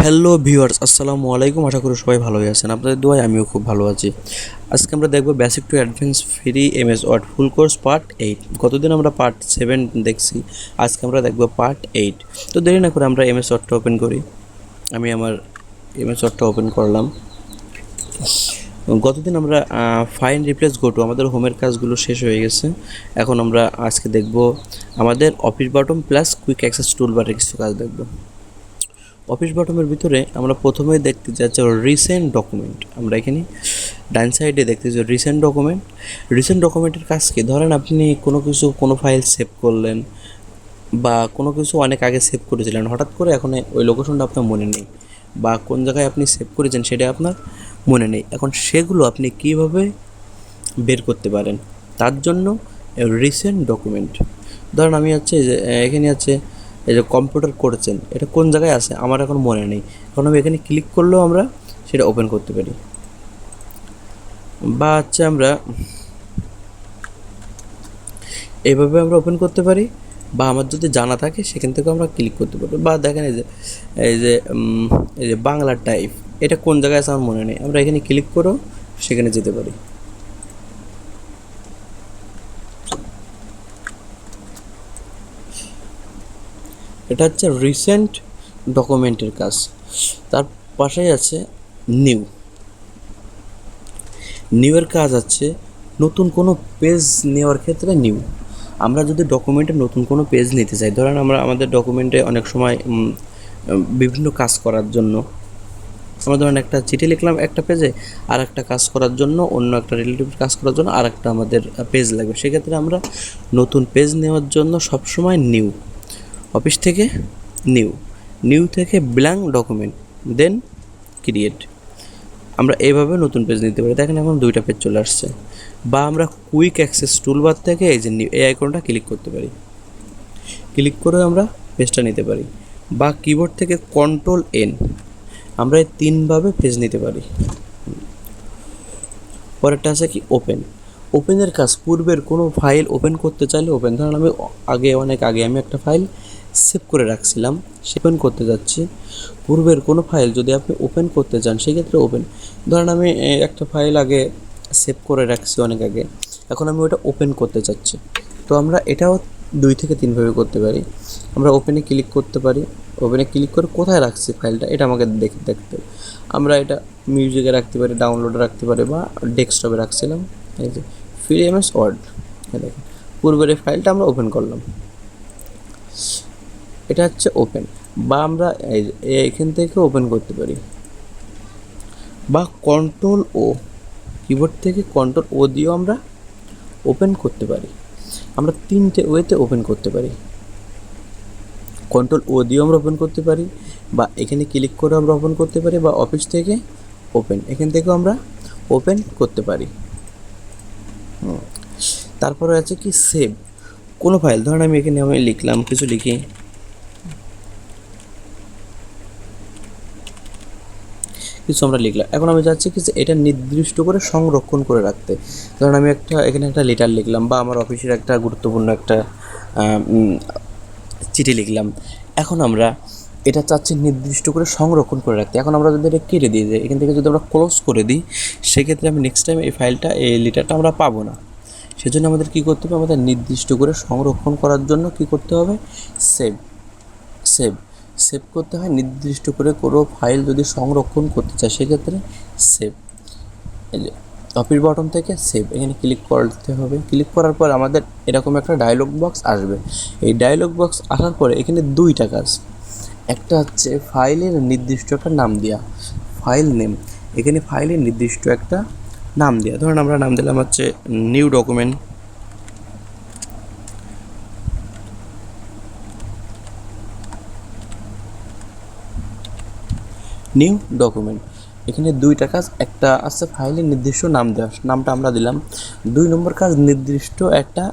Hello viewers, আসসালামু আলাইকুম। আশা করি সবাই ভালোই আছেন। আপনাদের দোয়ায় আমিও খুব ভালো আছি। আজকে আমরা দেখব basic to advance free MS Word full course part 8। গতদিন আমরা পার্ট 7 দেখছি, আজকে আমরা দেখব পার্ট 8। তো দেরি না করে আমরা এমএস ওয়ার্ডটা ওপেন করি। আমি আমার এমএস ওয়ার্ডটা ওপেন করলাম। গতদিন আমরা ফাইন্ড রিপ্লেস গো টু আমাদের হোমের কাজগুলো শেষ হয়ে গেছে। এখন আমরা আজকে দেখব আমাদের office bottom plus quick access টুলবারের কিছু কাজ দেখব। অফিস বটমের ভিতরে আমরা প্রথমেই দেখতে যাচ্ছি রিসেন্ট ডকুমেন্ট। আমরা এখানে ডান সাইডে দেখতেছি রিসেন্ট ডকুমেন্ট। রিসেন্ট ডকুমেন্টের কাজ কি? ধরেন আপনি কোনো ফাইল সেভ করলেন বা কোনো কিছু অনেক আগে সেভ করেছিলেন, হঠাৎ করে এখন ওই লোকেশনটা আপনার মনে নেই, বা কোন জায়গায় আপনি সেভ করেছেন সেটা আপনার মনে নেই। এখন সেগুলো আপনি কীভাবে বের করতে পারেন, তার জন্য রিসেন্ট ডকুমেন্ট। ধরেন আমি যে এখানে এই যে কম্পিউটার করেছেন, এটা কোন জায়গায় আছে আমার এখন মনে নেই। এখন আমি এখানে ক্লিক করলেও আমরা সেটা ওপেন করতে পারি, বা আমরা এইভাবে আমরা ওপেন করতে পারি, বা আমার যদি জানা থাকে সেখান থেকে আমরা ক্লিক করতে পারি। বা দেখেন এই যে বাংলা টাইপ, এটা কোন জায়গায় আছে আমার মনে নেই, আমরা এখানে ক্লিক করেও সেখানে যেতে পারি। এটা হচ্ছে রিসেন্ট ডকুমেন্টের কাজ। তার পাশেই আছে নিউ। নিউয়ের কাজ আছে নতুন কোনো পেজ নেওয়ার ক্ষেত্রে নিউ। আমরা যদি ডকুমেন্টে নতুন কোনো পেজ নিতে চাই, ধরেন আমরা আমাদের ডকুমেন্টে অনেক সময় বিভিন্ন কাজ করার জন্য আমরা ধরেন একটা চিঠি লিখলাম একটা পেজে, আর একটা কাজ করার জন্য অন্য একটা রিলেটিভ কাজ করার জন্য আর একটা আমাদের পেজ লাগবে। সেক্ষেত্রে আমরা নতুন পেজ নেওয়ার জন্য সবসময় নিউ, অফিস থেকে নিউ থেকে ব্ল্যাঙ্ক ডকুমেন্ট, দেন ক্রিয়েট। আমরা এইভাবে নতুন পেজ নিতে পারি। দেখেন এখন 2টা পেজ চলে আসছে। বা আমরা কুইক অ্যাক্সেস টুলবার থেকে এই যে এই আইকনটা ক্লিক করতে পারি, ক্লিক করে আমরা পেজটা নিতে পারি। বা কিবোর্ড থেকে কন্ট্রোল এন, আমরা এই 3ভাবে পেজ নিতে পারি। পরেরটা আছে কি ওপেন। ওপেনের কাজ পূর্বের কোনো ফাইল ওপেন করতে চাইলে ওপেন। ধরেন আমি অনেক আগে আমি একটা ফাইল সেভ করে রাখছিলাম, ওপেন করতে যাচ্ছি। পূর্বের কোনো ফাইল যদি আপনি ওপেন করতে চান সেক্ষেত্রে ওপেন। ধরেন আমি একটা ফাইল আগে সেভ করে রাখছি অনেক আগে, এখন আমি ওটা ওপেন করতে চাচ্ছি। তো আমরা এটাও 2 থেকে 3ভাবে করতে পারি। আমরা ওপেনে ক্লিক করতে পারি, ওপেনে ক্লিক করে কোথায় রাখছি ফাইলটা এটা আমাকে দেখতে আমরা এটা মিউজিকে রাখতে পারি, ডাউনলোডে রাখতে পারি, বা ডেস্কটপে রাখছিলাম। এই যে ফ্রি এমএস ওয়ার্ড, দেখেন পূর্বের এই ফাইলটা আমরা ওপেন করলাম, এটা হচ্ছে ওপেন। বা আমরা এইখান থেকে ওপেন করতে পারি, বা কন্ট্রোল ও, কিবোর্ড থেকে কন্ট্রোল ও দিয়েও আমরা ওপেন করতে পারি। আমরা 3টে ওয়েতে ওপেন করতে পারি। কন্ট্রোল ও দিয়েও আমরা ওপেন করতে পারি, বা এখানে ক্লিক করে আমরা ওপেন করতে পারি, বা অফিস থেকে ওপেন, এখান থেকেও আমরা ওপেন করতে পারি। তারপরে আছে কি সেভ কোনো ফাইল। ধরেন আমি এখানে লিখলাম, কিছু লিখি, আমরা লিখলাম। এখন আমি চাচ্ছি কি যে এটা নির্দিষ্ট করে সংরক্ষণ করে রাখতে। ধরেন আমি এখানে একটা লেটার লিখলাম, বা আমার অফিসের একটা গুরুত্বপূর্ণ একটা চিঠি লিখলাম। এখন আমরা এটা চাচ্ছি নির্দিষ্ট করে সংরক্ষণ করে রাখতে। এখন আমরা যদি এটা কেটে দিয়ে যাই, এখান থেকে যদি আমরা ক্লোজ করে দিই, সেক্ষেত্রে আমি নেক্সট টাইম এই লেটারটা আমরা পাবো না। সেজন্য আমাদের কী করতে হবে, আমাদের নির্দিষ্ট করে সংরক্ষণ করার জন্য কী করতে হবে, সেভ করতে হয়। নির্দিষ্ট করে কোনো ফাইল যদি সংরক্ষণ করতে চায় সেক্ষেত্রে সেভ, এই যে অফিস বটন থেকে সেভ, এখানে ক্লিক করতে হবে। ক্লিক করার পর আমাদের এরকম একটা ডায়লগ বক্স আসবে। এই ডায়লগ বক্স আসার পরে এখানে 2টা কাজ। একটা হচ্ছে ফাইলের নির্দিষ্ট একটা নাম দেওয়া, ফাইল নেম। এখানে ফাইলের নির্দিষ্ট একটা নাম দেওয়া। ধরুন আমরা নাম দিলাম নিউ ডকুমেন্ট। এখানে 2টা কাজ। একটা আছে ফাইলের নির্দিষ্ট নাম দেওয়া, নামটা আমরা দিলাম। 2 নম্বর কাজ নির্দিষ্ট একটা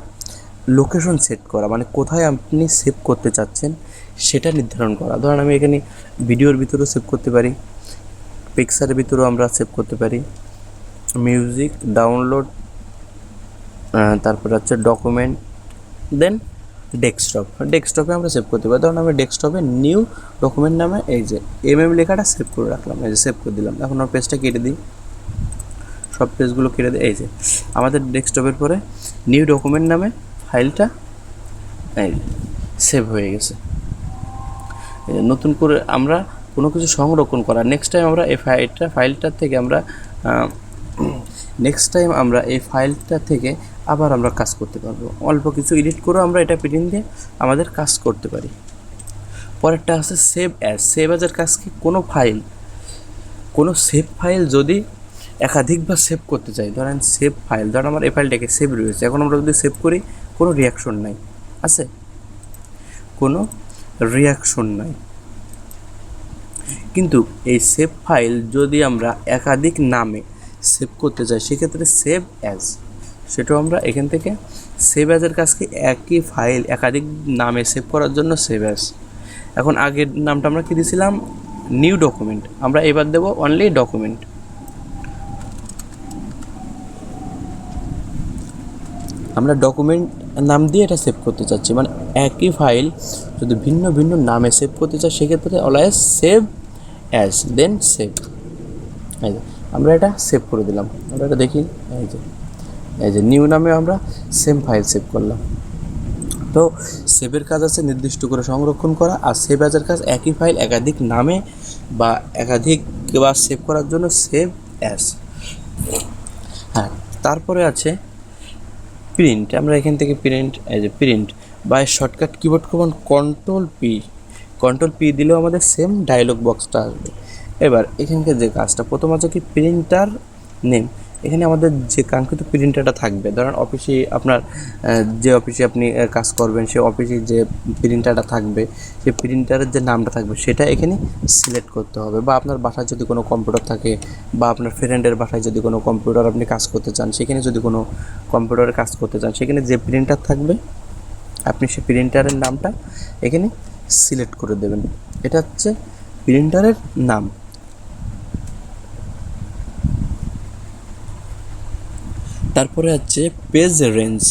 লোকেশন সেট করা, মানে কোথায় আপনি সেভ করতে চাচ্ছেন সেটা নির্ধারণ করা। ধরেন আমি এখানে ভিডিওর ভিতরেও সেভ করতে পারি, পিকচারের ভিতরেও আমরা সেভ করতে পারি, মিউজিক, ডাউনলোড, তারপরে ডকুমেন্ট, দেন ডেস্কটপে আমরা সেভ করতে পারি। ধরুন আমি ডেস্কটপে নিউ ডকুমেন্ট নামে এই যে লেখাটা সেভ করে রাখলাম, এই যে সেভ করে দিলাম। এখন আমার পেজটা কেটে দিই, সব পেজগুলো কেটে দিই। এই যে আমাদের ডেস্কটপের পরে নিউ ডকুমেন্ট নামে ফাইলটা এই সেভ হয়ে গেছে। নতুন করে আমরা কোনো কিছু সংরক্ষণ করা, নেক্সট টাইম আমরা এই ফাইলটার থেকে আমরা এই ফাইলটা থেকে আবার আমরা কাজ করতে পারবো। অল্প কিছু এডিট করে আমরা এটা প্রিন্ট দিয়ে আমাদের কাজ করতে পারি। পরেরটা আছে সেভ অ্যাজের কাজ কি, কোনো সেভ ফাইল যদি একাধিকবার সেভ করতে চাই, ধরেন আমার এই ফাইলটাকে সেভ রয়েছে, এখন আমরা যদি সেভ করি কোনো রিয়াকশন নাই, আছে কোনো রিয়াকশন নাই, কিন্তু এই সেভ ফাইল যদি আমরা একাধিক নামে সেভ করতে চাই সেক্ষেত্রে সেভ অ্যাজ, সেটাও আমরা এখান থেকে সেভ অ্যাজের কাজকে একই ফাইল একাধিক নামে সেভ করার জন্য সেভ অ্যাজ। এখন আগের নামটা আমরা কী দিয়েছিলাম, নিউ ডকুমেন্ট, আমরা এবার দেবো অনলি ডকুমেন্ট। আমরা ডকুমেন্ট নাম দিয়ে এটা সেভ করতে চাচ্ছি, মানে একই ফাইল যদি ভিন্ন ভিন্ন নামে সেভ করতে চাই সেক্ষেত্রে অলওয়েজ সেভ অ্যাজ দেন সেভ। এই যে আমরা এটা সেভ করে দিলাম, আমরা এটা দেখি, এই যে নিউ নামে আমরা সেম ফাইল সেভ করলাম। তো সেভের কাজ আছে নির্দিষ্ট করে সংরক্ষণ করা, আর সেভ অ্যাজের কাজ একই ফাইল একাধিক নামে বা একাধিকবার সেভ করার জন্য সেভ অ্যাজ। হ্যাঁ, তারপরে আছে প্রিন্ট। আমরা এখান থেকে প্রিন্ট বা shortcut keyboard command control P দিলেও আমাদের সেম ডায়লগ বক্সটা আসবে। এবার এখানকার যে কাজটা প্রথম আছে কি, প্রিন্টার নেম। এখানে আমাদের যে কাঙ্ক্ষিত প্রিন্টারটা থাকবে, ধরেন অফিসে আপনার যে অফিসে আপনি কাজ করবেন সেই অফিসে যে প্রিন্টারটা থাকবে সেই প্রিন্টারের যে নামটা থাকবে সেটা এখানে সিলেক্ট করতে হবে। বা আপনার বাসায় যদি কোনো কম্পিউটার থাকে বা আপনার ফ্রেন্ডের বাসায় যদি কোনো কম্পিউটার আপনি কাজ করতে চান, সেখানে যদি কোনো কম্পিউটারে কাজ করতে চান, সেখানে যে প্রিন্টার থাকবে আপনি সেই প্রিন্টারের নামটা এখানে সিলেক্ট করে দেবেন। এটা হচ্ছে প্রিন্টারের নাম। তারপরে হচ্ছে পেজ রেঞ্জ।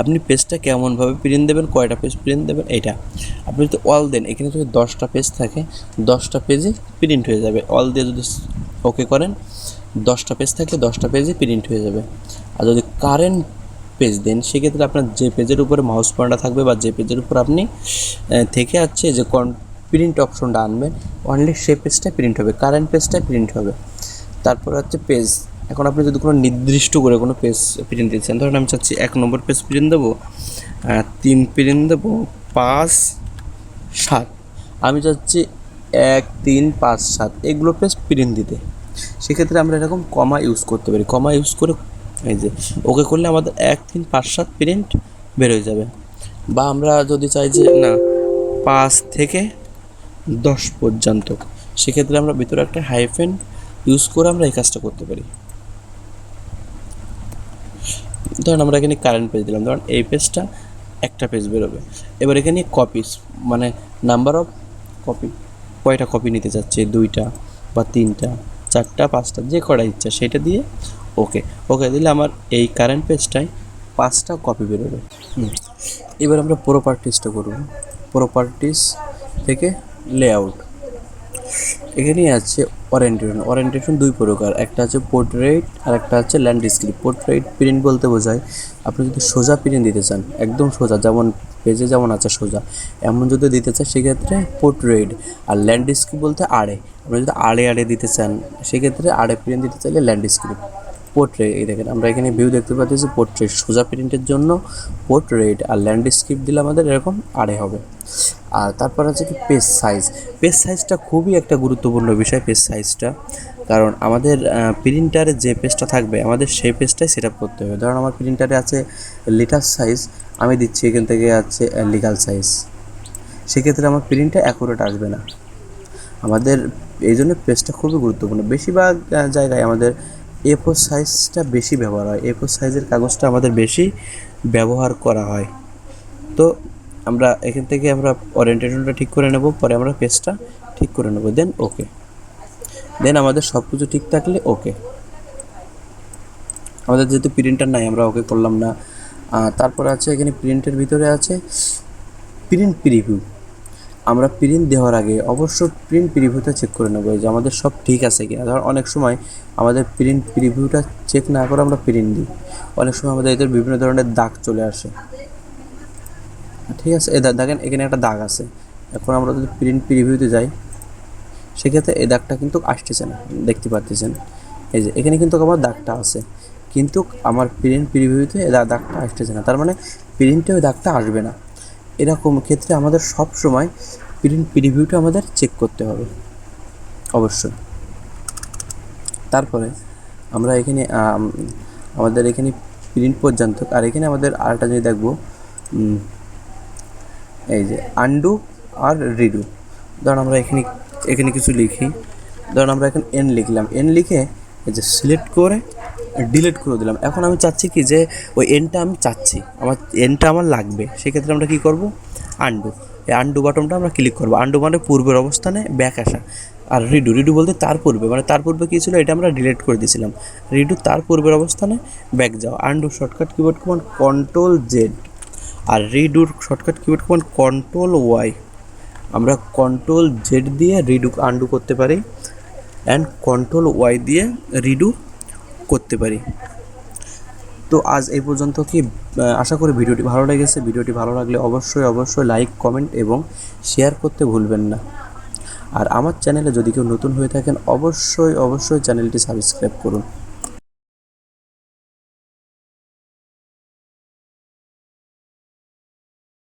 আপনি পেজটা কেমনভাবে প্রিন্ট দেবেন, কয়টা পেজ প্রিন্ট দেবেন, এইটা আপনি যদি অল দেন, এখানে যদি 10টা পেজ থাকে 10টা পেজে প্রিন্ট হয়ে যাবে। অল দিয়ে যদি ওকে করেন 10টা পেজ থাকলে 10টা পেজে প্রিন্ট হয়ে যাবে। আর যদি কারেন্ট পেজ দেন সেক্ষেত্রে আপনার যে পেজের উপরে মাউস পয়েন্টার থাকবে বা যে পেজের উপর আপনি থেকে আছে যে প্রিন্ট অপশনটা আনবেন, অনলি সেই পেজটাই প্রিন্ট হবে, কারেন্ট পেজটাই প্রিন্ট হবে। তারপর হচ্ছে পেজ। এখন আপনি যদি কোনো নির্দিষ্ট করে কোনো পেজ প্রিন্ট দিচ্ছেন, ধরেন আমি চাচ্ছি 1 নম্বর পেজ প্রিন্ট দেবো, 3 প্রিন্ট দেবো, 5, 7, আমি চাচ্ছি 1, 3, 5, 7 এগুলো পেজ প্রিন্ট দিতে। সেক্ষেত্রে আমরা এরকম কমা ইউজ করতে পারি। কমা ইউজ করে এই যে ওকে করলে আমাদের 1, 3, 5, 7 প্রিন্ট বের হয়ে যাবে। বা আমরা যদি চাই যে না 5 থেকে 10 পর্যন্ত, সেক্ষেত্রে আমরা ভিতরে একটা হাইফেন ইউজ করে আমরা এই কাজটা করতে পারি। ধরুন আমরা এখানে কারেন্ট পেজ দিলাম, ধরুন এই পেজটা একটা পেজ বেরোবে। এবার এখানে কপিস মানে নাম্বার অফ কপি, কয়টা কপি নিতে চাচ্ছে, 2টা বা 3টা, 4টা, 5টা, যে কটা ইচ্ছা সেটা দিয়ে ওকে দিলে আমার এই কারেন্ট পেজটায় 5টা কপি বেরোবে। এবার আমরা প্রপার্টিসটা করব। প্রপার্টিস থেকে লেআউট। এখানেই আছে ওরিয়েন্টেশন 2 প্রকার, একটা আছে পোর্ট্রেট আর একটা আছে ল্যান্ডস্কেপ। পোর্ট্রেট প্রিন্ট বলতে বোঝায় আপনি যদি সোজা প্রিন্ট দিতে চান, একদম সোজা, যেমন পেজে যেমন আছে সোজা, এমন যদি দিতে চান সেক্ষেত্রে পোর্ট্রেট। আর ল্যান্ডস্কেপ বলতে আড়ে, আপনি যদি আড়ে দিতে চান সেক্ষেত্রে আড়ে প্রিন্ট দিতে চাইলে ল্যান্ডস্কেপ। পোর্ট্রেট, এই দেখেন আমরা এখানে ভিউ দেখতে পাচ্ছি, পোর্ট্রেট সোজা প্রিন্টের জন্য পোর্ট্রেট, আর ল্যান্ডস্কেপ দিলে আমাদের এরকম আড়ে হবে। আর তারপর আছে কি পেজ সাইজটা খুবই একটা গুরুত্বপূর্ণ বিষয়, পেজ সাইজটা। কারণ আমাদের প্রিন্টারে যে পেজটা থাকবে আমাদের সেই পেজটাই সেট আপ করতে হবে। ধরুন আমার প্রিন্টারে আছে লিটার সাইজ, আমি দিচ্ছি এখান থেকে আছে লিগাল সাইজ, সেক্ষেত্রে আমার প্রিন্টটা অ্যাকুরেট আসবে না। আমাদের এই জন্য পেজটা খুবই গুরুত্বপূর্ণ। বেশিরভাগ জায়গায় আমাদের A4 সাইজটা বেশি ব্যবহার হয়, A4 সাইজের কাগজটা আমাদের বেশি ব্যবহার করা হয়। তো আমরা এখান থেকে আমরা ওরিয়েন্টেশনটা ঠিক করে নেব, পরে আমরা পেজটা ঠিক করে নেব, দেন আমাদের সব কিছু ঠিক থাকলে ওকে। আমাদের যেহেতু প্রিন্টার নাই আমরা ওকে করলাম না। তারপরে আছে এখানে প্রিন্টের ভিতরে আছে প্রিন্ট প্রিভিউ, আমরা প্রিন্ট দেওয়ার আগে অবশ্য প্রিন্ট প্রিভিউটা চেক করে নেবো যে আমাদের সব ঠিক আছে কিনা। ধর অনেক সময় আমাদের প্রিন্ট প্রিভিউটা চেক না করে আমরা প্রিন্ট দিই, অনেক সময় আমাদের এদের বিভিন্ন ধরনের দাগ চলে আসে, ঠিক আছে। দেখেন এখানে একটা দাগ আছে। এখন আমরা যদি প্রিন্ট প্রিভিউতে যাই সেক্ষেত্রে এই দাগটা কিন্তু আসতেছে না, দেখতে পাচ্ছেন এই যে এখানে কিন্তু আমার দাগটা আছে, কিন্তু আমার প্রিন্ট প্রিভিউতে দাগটা আসতেছে না, তার মানে প্রিন্টে ওই দাগটা আসবে না। এরকম ক্ষেত্রে আমাদের সব সময় প্রিন্ট প্রিভিউটা আমাদের চেক করতে হবে অবশ্যই। তারপরে আমরা এখানে আমাদের এখানে প্রিন্ট পর্যন্ত, আর এখানে আমাদের আরেকটা জিনিস দেখব, এই যে আনডু আর রিডু। ধরুন আমরা এখানে কিছু লিখি, ধরুন আমরা এখন এন লিখলাম, এন লিখে এই যে সিলেক্ট করে ডিলিট করে দিলাম। এখন আমি চাচ্ছি কি যে ওই এনটা আমি চাচ্ছি, আমার এনটা আমার লাগবে, সেক্ষেত্রে আমরা কী করব, আনডু, এই আনডু বাটনটা আমরা ক্লিক করবো। আনডু মানে পূর্বের অবস্থানে ব্যাক আসা, আর রিডু, রিডু বলতে তার পূর্বে, মানে তার পূর্বে কী ছিল এটা আমরা ডিলিট করে দিয়েছিলাম, রিডু তার পূর্বের অবস্থানে ব্যাক যাও। Undo shortcut keyboard command control Z, আর রিডুর shortcut keyboard command control Y. আমরা কন্ট্রোল জেড দিয়ে রিডু আনডু করতে পারি, অ্যান্ড কন্ট্রোল ওয়াই দিয়ে রিডু করতে পারি। তো আজ এই পর্যন্ত কি, আশা করি ভিডিওটি ভালো লেগেছে। ভিডিওটি ভালো লাগলে অবশ্যই লাইক, কমেন্ট এবং শেয়ার করতে ভুলবেন না। আর আমার চ্যানেলে যদি কেউ নতুন হয়ে থাকেন অবশ্যই চ্যানেলটি সাবস্ক্রাইব করুন।